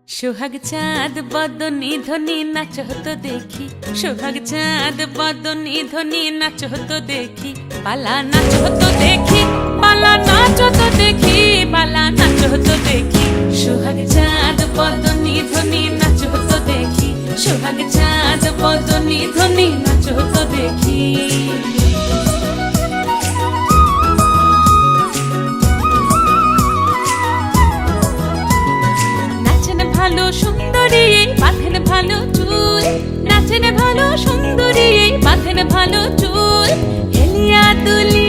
সোহাগ চাঁদ বদনি ধ্বনি নাচ হতো দেখি, সোহাগ চাঁদ বদনি ধ্বনি নাচ হতো দেখি, পালা নাচ হতো দেখি, পালা নাচ হতো দেখি, পালা নাচ হতো দেখি। সোহাগ চাঁদ বদনি ধ্বনি নাচ হতো দেখি, সোহাগ চাঁদ বদনি ধ্বনি নাচ হতো দেখি। ভালো সুন্দরী বাঁধেন ভালো চুল, নাচেন ভালো সুন্দরী বাঁধেন ভালো চুল, হেলিয়া দুলিয়া